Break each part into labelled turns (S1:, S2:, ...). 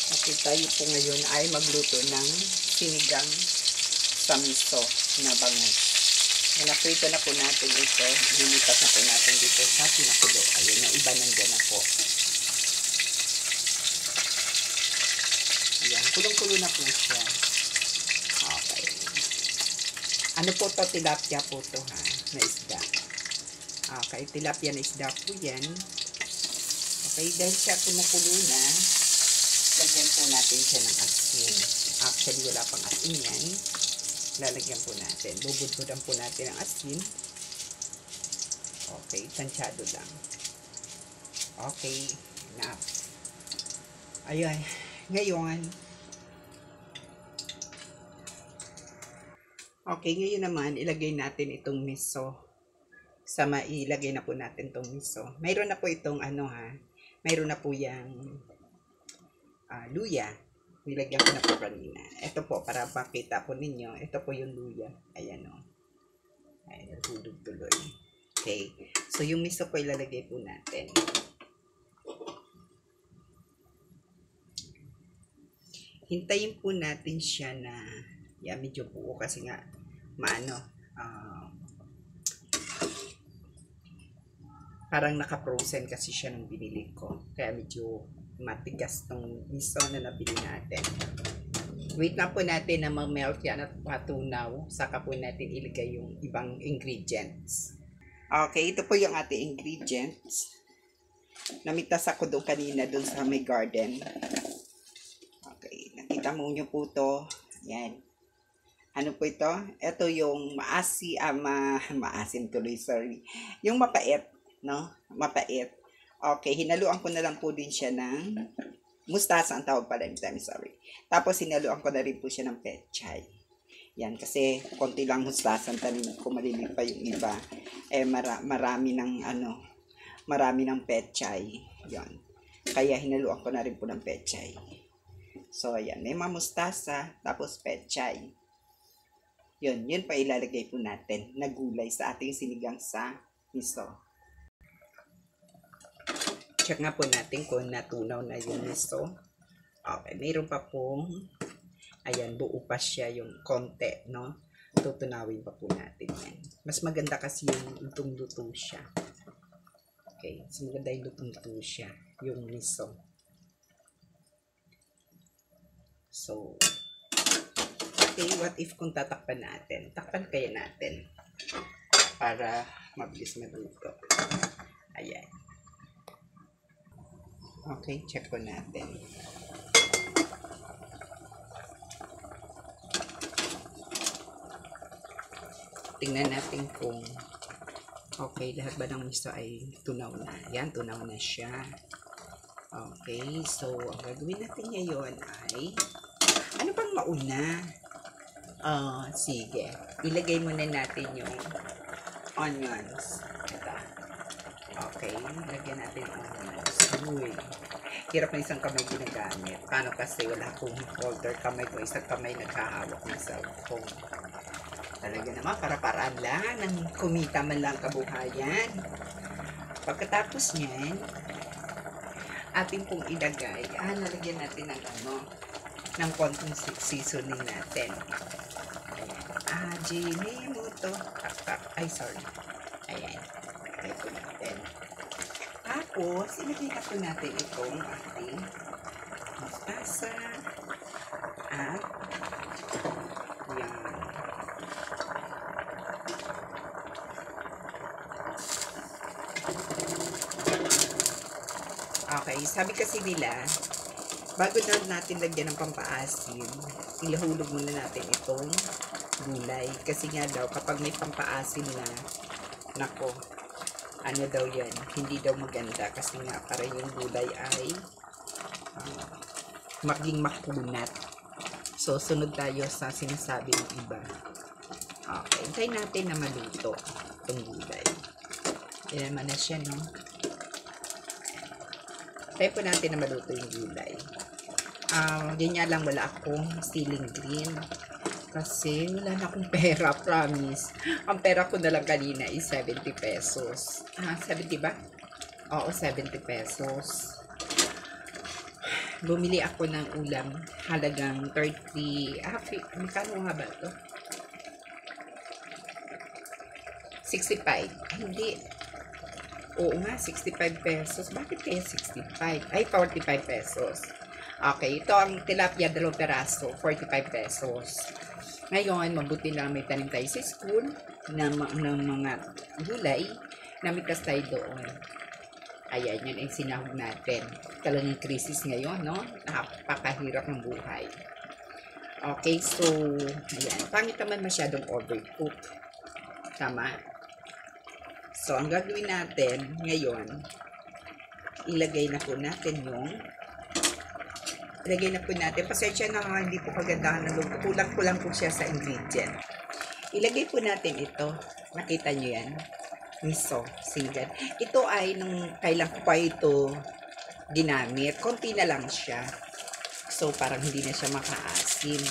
S1: Okay, tayo po ngayon ay magluto ng sinigang sa miso na bangus. Naprito na po natin ito. Lilipat na po natin dito sa pinakulo. Ayun, yung iba nandiyan na po. Ayan, kulong-kulo na po siya. Okay. Ano po to? Tilapia po to ha, na isda. Okay, tilapia na isda po yan. Okay, dahil siya kumukulo na, lagyan po natin siya ng asin. Actually, wala pang asin yan. Lalagyan po natin. Bubudbudan po natin ang asin. Okay, tansyado lang. Okay, enough. Ayun. Ngayon, ngayon naman, ilagay natin itong miso. Ilagay na po natin itong miso. Mayroon na po itong mayroon na po yung luya. Nilagyan ko na po kanina. Ito po, para makita po ninyo, ito po yung luya. Ayan o. Ayan, hulog tuloy. Okay. So, yung miso po ilalagay po natin. Hintayin po natin siya na, medyo buo kasi nga, parang naka-frozen kasi siya nung binili ko. Kaya medyo matigas tong miso na nabili natin. Wait na po natin na mag-melt yan at matunaw. Saka po natin ilagay yung ibang ingredients. Okay, ito po yung ating ingredients. Namitas ako doon kanina doon sa may garden. Okay, nakita mo nyo po to. Yan. Ano po ito? Ito yung maasim tuloy, sorry. Yung mapait, no? Mapait. Okay, hinaluan ko na lang po din siya ng mustasa, ang tawag pala, sorry. Tapos hinaluan ko na rin po siya ng pechay. Yan, kasi konti lang mustasa ang tanim ko, malilit pa yung iba. Marami ng pechay. Yan. Kaya hinaluan ko na rin po ng pechay. So, ayan, may mustasa, tapos pechay. Yun pa ilalagay po natin na gulay sa ating sinigang sa miso. Check nga po natin kung natunaw na yung miso. Okay, mayroon pa pong, ayan, buo pa siya yung konti, no? Tutunawin pa po natin yan. Mas maganda kasi yung lutong-luto siya. Okay, mas maganda yung lutong-luto siya, yung miso. So, okay, what if kung tatakpan natin? Takpan kaya natin para mabilis maluto. Ayan. Okay, check po natin. Tingnan natin kung okay, lahat ba ng miso ay tunaw na. Yan, tunaw na siya. Okay, so ang gagawin natin ngayon ay ano bang mauna? Sige. Ilagay muna natin yung onions. Ito. Okay, lagyan natin yung onions. Uy, hirap na isang kamay ginagamit. Paano kasi wala akong holder kamay ko. Isang kamay nagkahawak ng cellphone. Talaga naman, para-paraan lang ng kumita man lang kabuhayan. Pagkatapos niyan, atin pong ilagay, nalagyan natin ng konting seasoning natin. Ayan. Jimmy mo to. Tak. Ay, sorry. Ayan. Ilagay po natin. Tapos, ilagay na po natin itong ating mustasa. At, yan. Okay, sabi kasi nila, bago natin lagyan ng pampaasim, ilahulog muna natin itong gulay. Kasi nga daw, kapag may pampaasim na, nako, ano daw yan, hindi daw maganda. Kasi nga, para yung gulay ay maging makunat. So, sunod tayo sa sinasabi ng iba. Okay, hintay natin na maluto itong gulay. Yan naman na siya, no? Hintay po natin na maluto yung gulay. Ganyan lang, wala akong ceiling green. Kasi wala na akong pera, promise. Ang pera ko na lang kanina is 70 pesos. 70 ba? Oo, 70 pesos. bumili ako ng ulam halagang 30, magkano nga ba to? 65. Ay, hindi. Oo nga, 65 pesos. Bakit kaya 65? Ay, 45 pesos. Okay, ito ang tilapia, 2 peraso, 45 pesos. Ngayon, mabuti lang may tanim tayo sa school ng mga gulay. Namitas tayo doon. Ayan, yun ang sinahog natin. Talagang krisis ngayon, no? Napakahirap ng buhay. Okay, so, ayan. Pangit naman masyadong overcook. Tama? So, ang gagawin natin ngayon, ilagay na po natin pasensya na nga, hindi po kagandahan ng luto. Kulang-kulang po siya sa ingredient. Ilagay po natin ito. Nakita nyo yan? Miso, single. Ito ay nung kailan ko pa ito ginamit. Konti na lang siya. So, parang hindi na siya makaasim.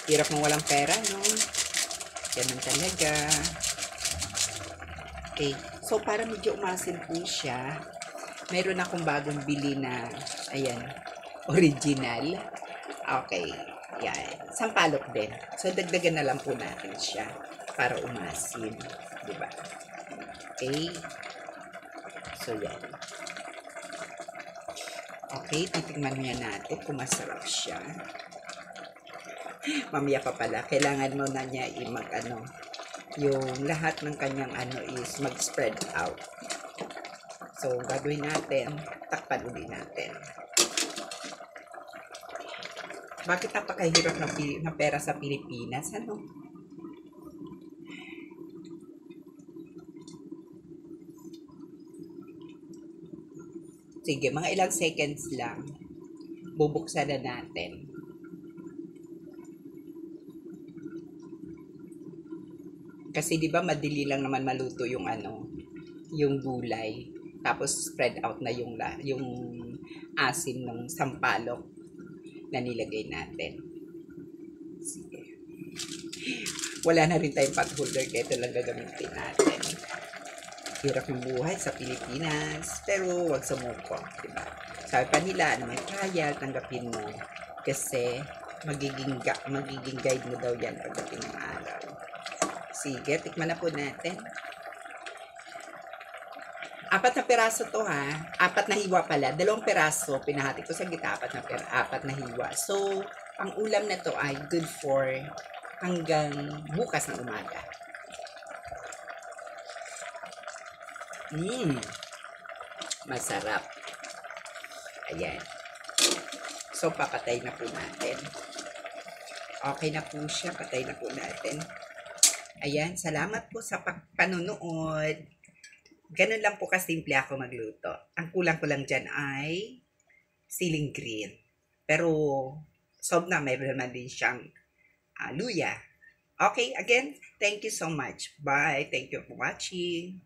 S1: Hirap mong walang pera, no? Ganun talaga. Okay. So, para medyo umasin po siya, meron akong bagong bili na, ayan, original. Okay. Yan. Sampalok din. So, dagdagan na lang po natin siya para umasin. Diba? Okay. So, yan. Okay. Titingnan niya natin kung masarap siya. Mamaya pa pala. Kailangan mo na niya yung lahat ng kanyang is mag-spread out. So, gagawin natin, takpan ulit natin. Bakit napakahirap ng pera sa Pilipinas? Ano? Sige, mga ilang seconds lang. Bubuksan na natin. Kasi 'di ba madali lang naman maluto yung yung gulay. Tapos spread out na yung asim ng sampalok na nilagay natin. Sige. Wala na rin tayong pot holder kaya ito lang gagamitin natin. Hirap ng buhay sa Pilipinas, pero wag sumuko, diba? Sabi pa nila, may trial, tanggapin mo. Kasi magiging guide mo daw yan pagdating ng araw. Sige, tikman na po natin. 4 na piraso to ha. 4 na hiwa pala. 2 piraso. Pinahati ko sa gitna. 4 na hiwa. So, ang ulam na to ay good for hanggang bukas ng umaga. Masarap. Ayan. So, papatay na po natin. Okay na po siya. Patay na po natin. Ayan, salamat po sa panunood. Ganun lang po kasimple ako magluto. Ang kulang ko lang dyan ay siling green. Pero, sob na, may naman din siyang luya. Okay, again, thank you so much. Bye. Thank you for watching.